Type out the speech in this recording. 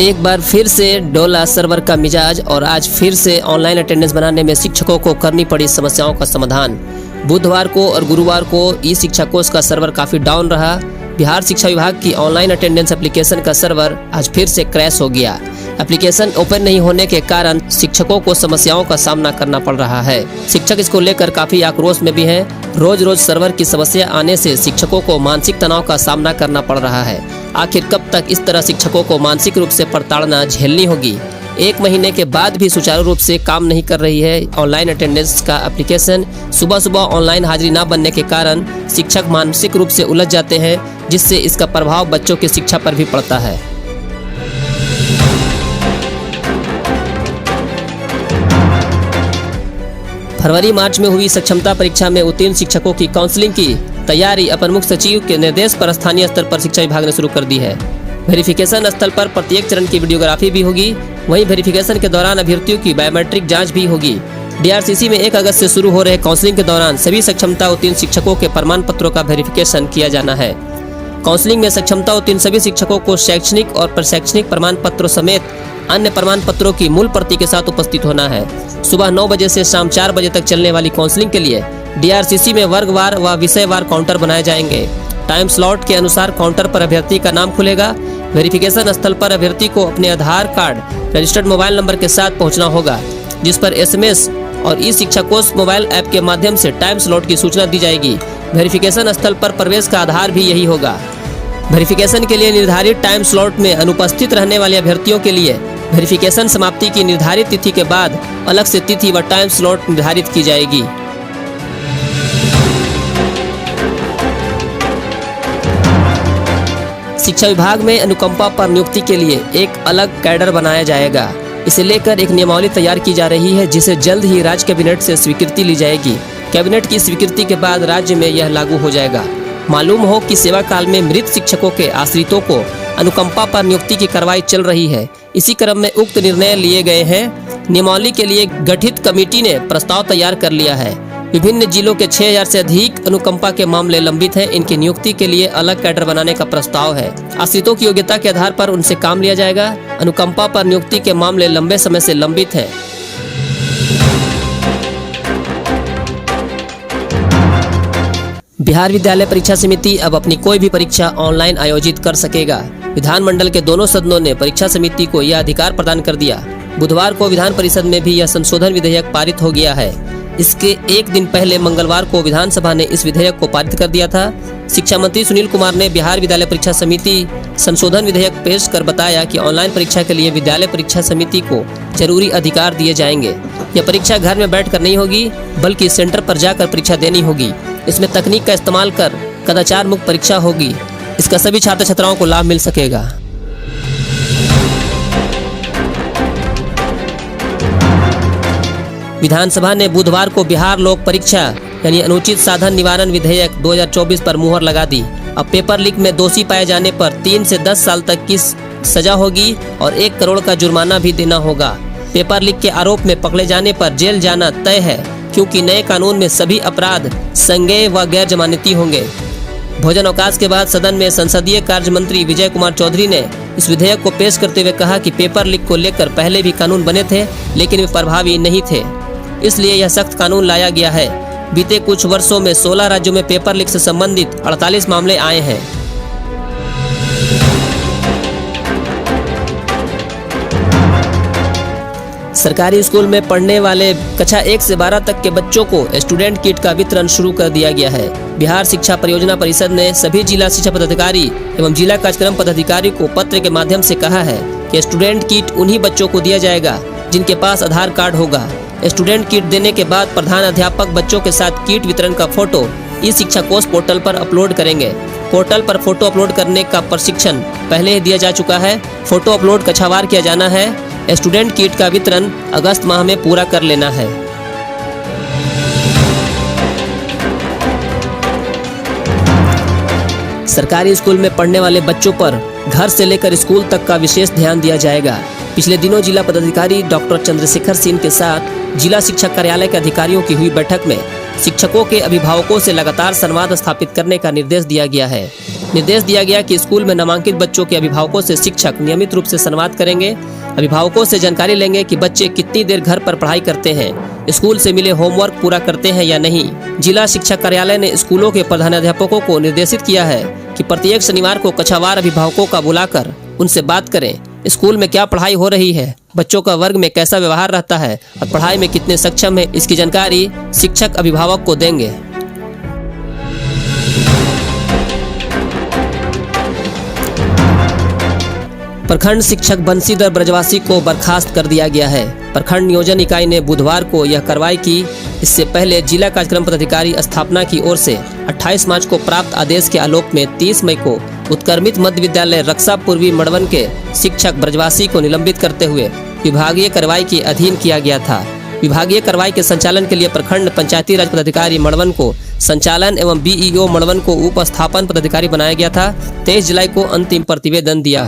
एक बार फिर से डोला सर्वर का मिजाज और आज फिर से ऑनलाइन अटेंडेंस बनाने में शिक्षकों को करनी पड़ी समस्याओं का समाधान। बुधवार को और गुरुवार को ई शिक्षा कोष का सर्वर काफ़ी डाउन रहा। बिहार शिक्षा विभाग की ऑनलाइन अटेंडेंस एप्लीकेशन का सर्वर आज फिर से क्रैश हो गया। एप्लीकेशन ओपन नहीं होने के कारण शिक्षकों को समस्याओं का सामना करना पड़ रहा है। शिक्षक इसको लेकर काफ़ी आक्रोश में भी हैं। रोज रोज सर्वर की समस्या आने से शिक्षकों को मानसिक तनाव का सामना करना पड़ रहा है। आखिर कब तक इस तरह शिक्षकों को मानसिक रूप से प्रताड़ना झेलनी होगी। 1 महीने के बाद भी सुचारू रूप से काम नहीं कर रही है ऑनलाइन अटेंडेंस का एप्लीकेशन। सुबह सुबह ऑनलाइन हाजिरी न बनने के कारण शिक्षक मानसिक रूप से उलझ जाते हैं, जिससे इसका प्रभाव बच्चों की शिक्षा पर भी पड़ता है। फरवरी मार्च में हुई सक्षमता परीक्षा में उत्तीर्ण शिक्षकों की काउंसलिंग की तैयारी अपर मुख्य सचिव के निर्देश पर स्थानीय स्तर पर शिक्षा विभाग ने शुरू कर दी है। वेरिफिकेशन स्थल पर प्रत्येक चरण की वीडियोग्राफी भी होगी। वहीं वेरिफिकेशन के दौरान अभ्यर्थियों की बायोमेट्रिक जांच भी होगी। डीआरसीसी में 1 अगस्त से शुरू हो रहे काउंसलिंग के दौरान सभी सक्षमता उत्तीर्ण शिक्षकों के प्रमाण पत्रों का वेरिफिकेशन किया जाना है। काउंसलिंग में सक्षमता उत्तीर्ण सभी शिक्षकों को शैक्षणिक और प्रशैक्षणिक प्रमाण पत्रों समेत अन्य प्रमाण पत्रों की मूल प्रति के साथ उपस्थित होना है। सुबह 9 बजे से शाम 4 बजे तक चलने वाली काउंसलिंग के लिए डीआरसीसी में वर्गवार व विषयवार काउंटर बनाए जाएंगे। टाइम स्लॉट के अनुसार काउंटर पर अभ्यर्थी का नाम खुलेगा। वेरिफिकेशन स्थल पर अभ्यर्थी को अपने आधार कार्ड रजिस्टर्ड मोबाइल नंबर के साथ पहुंचना होगा, जिस पर SMS और ई शिक्षा कोष मोबाइल ऐप के माध्यम से टाइम स्लॉट की सूचना दी जाएगी। वेरिफिकेशन स्थल पर प्रवेश का आधार भी यही होगा। वेरिफिकेशन के लिए निर्धारित टाइम स्लॉट में अनुपस्थित रहने वाले अभ्यर्थियों के लिए वेरिफिकेशन समाप्ति की निर्धारित तिथि के बाद अलग से तिथि व टाइम स्लॉट निर्धारित की जाएगी। शिक्षा विभाग में अनुकंपा पर नियुक्ति के लिए एक अलग कैडर बनाया जाएगा। इसे लेकर एक नियमावली तैयार की जा रही है, जिसे जल्द ही राज्य कैबिनेट से स्वीकृति ली जाएगी। कैबिनेट की स्वीकृति के बाद राज्य में यह लागू हो जाएगा। मालूम हो कि सेवा काल में मृत शिक्षकों के आश्रितों को अनुकंपा पर नियुक्ति की कार्रवाई चल रही है। इसी क्रम में उक्त निर्णय लिए गए हैं। नियमावली के लिए गठित कमेटी ने प्रस्ताव तैयार कर लिया है। विभिन्न जिलों के 6000 से अधिक अनुकंपा के मामले लंबित हैं। इनकी नियुक्ति के लिए अलग कैडर बनाने का प्रस्ताव है। आश्रितों की योग्यता के आधार पर उनसे काम लिया जाएगा। अनुकंपा पर नियुक्ति के मामले लंबे समय से लंबित हैं। बिहार विद्यालय परीक्षा समिति अब अपनी कोई भी परीक्षा ऑनलाइन आयोजित कर सकेगा। विधानमंडल के दोनों सदनों ने परीक्षा समिति को यह अधिकार प्रदान कर दिया। बुधवार को विधान परिषद में भी यह संशोधन विधेयक पारित हो गया है। इसके 1 दिन पहले मंगलवार को विधानसभा ने इस विधेयक को पारित कर दिया था। शिक्षा मंत्री सुनील कुमार ने बिहार विद्यालय परीक्षा समिति संशोधन विधेयक पेश कर बताया कि ऑनलाइन परीक्षा के लिए विद्यालय परीक्षा समिति को जरूरी अधिकार दिए जाएंगे। यह परीक्षा घर में बैठकर नहीं होगी, बल्कि सेंटर पर जाकर परीक्षा देनी होगी। इसमें तकनीक का इस्तेमाल कर कदाचार मुक्त परीक्षा होगी। इसका सभी छात्र छात्राओं को लाभ मिल सकेगा। विधानसभा ने बुधवार को बिहार लोक परीक्षा यानी अनुचित साधन निवारण विधेयक 2024 पर मुहर लगा दी। अब पेपर लीक में दोषी पाए जाने पर 3 से 10 साल तक की सजा होगी और 1 करोड़ का जुर्माना भी देना होगा। पेपर लीक के आरोप में पकड़े जाने पर जेल जाना तय है, क्योंकि नए कानून में सभी अपराध संज्ञेय व गैर जमानती होंगे। भोजन अवकाश के बाद सदन में संसदीय कार्य मंत्री विजय कुमार चौधरी ने इस विधेयक को पेश करते हुए कहा कि पेपर लीक को लेकर पहले भी कानून बने थे, लेकिन वे प्रभावी नहीं थे, इसलिए यह सख्त कानून लाया गया है। बीते कुछ वर्षों में 16 राज्यों में पेपर लीक से संबंधित 48 मामले आए हैं। सरकारी स्कूल में पढ़ने वाले कक्षा 1 से 12 तक के बच्चों को स्टूडेंट किट का वितरण शुरू कर दिया गया है। बिहार शिक्षा परियोजना परिषद ने सभी जिला शिक्षा पदाधिकारी एवं जिला कार्यक्रम पदाधिकारी को पत्र के माध्यम से कहा है कि स्टूडेंट किट उन्हीं बच्चों को दिया जाएगा जिनके पास आधार कार्ड होगा। स्टूडेंट किट देने के बाद प्रधान अध्यापक बच्चों के साथ किट वितरण का फोटो ई शिक्षा कोष पोर्टल पर अपलोड करेंगे। पोर्टल पर फोटो अपलोड करने का प्रशिक्षण पहले ही दिया जा चुका है। फोटो अपलोड कक्षावार किया जाना है। स्टूडेंट किट का वितरण अगस्त माह में पूरा कर लेना है। सरकारी स्कूल में पढ़ने वाले बच्चों पर घर से लेकर स्कूल तक का विशेष ध्यान दिया जाएगा। पिछले दिनों जिला पदाधिकारी डॉक्टर चंद्रशेखर सिंह के साथ जिला शिक्षा कार्यालय के अधिकारियों की हुई बैठक में शिक्षकों के अभिभावकों से लगातार संवाद स्थापित करने का निर्देश दिया गया है। निर्देश दिया गया कि स्कूल में नामांकित बच्चों के अभिभावकों से शिक्षक नियमित रूप से संवाद करेंगे। अभिभावकों से जानकारी लेंगे कि बच्चे कितनी देर घर पर पढ़ाई करते हैं, स्कूल से मिले होमवर्क पूरा करते हैं या नहीं। जिला शिक्षा कार्यालय ने स्कूलों के प्रधानाध्यापकों को निर्देशित किया है कि प्रत्येक शनिवार को कक्षावार अभिभावकों का बुलाकर उनसे बात करें। स्कूल में क्या पढ़ाई हो रही है, बच्चों का वर्ग में कैसा व्यवहार रहता है और पढ़ाई में कितने सक्षम है, इसकी जानकारी शिक्षक अभिभावक को देंगे। प्रखंड शिक्षक बंशीधर ब्रजवासी को बर्खास्त कर दिया गया है। प्रखंड नियोजन इकाई ने बुधवार को यह कार्रवाई की। इससे पहले जिला कार्यक्रम पदाधिकारी स्थापना की ओर से 28 मार्च को प्राप्त आदेश के आलोक में 30 मई को उत्क्रमित मध्य विद्यालय रक्षा पूर्वी मड़वन के शिक्षक ब्रजवासी को निलंबित करते हुए विभागीय कार्रवाई के अधीन किया गया था। विभागीय कार्रवाई के संचालन के लिए प्रखंड पंचायती राज पदाधिकारी मड़वन को संचालन एवं बीईओ मड़वन को उप स्थापन पदाधिकारी बनाया गया था। 23 जुलाई को अंतिम प्रतिवेदन दिया।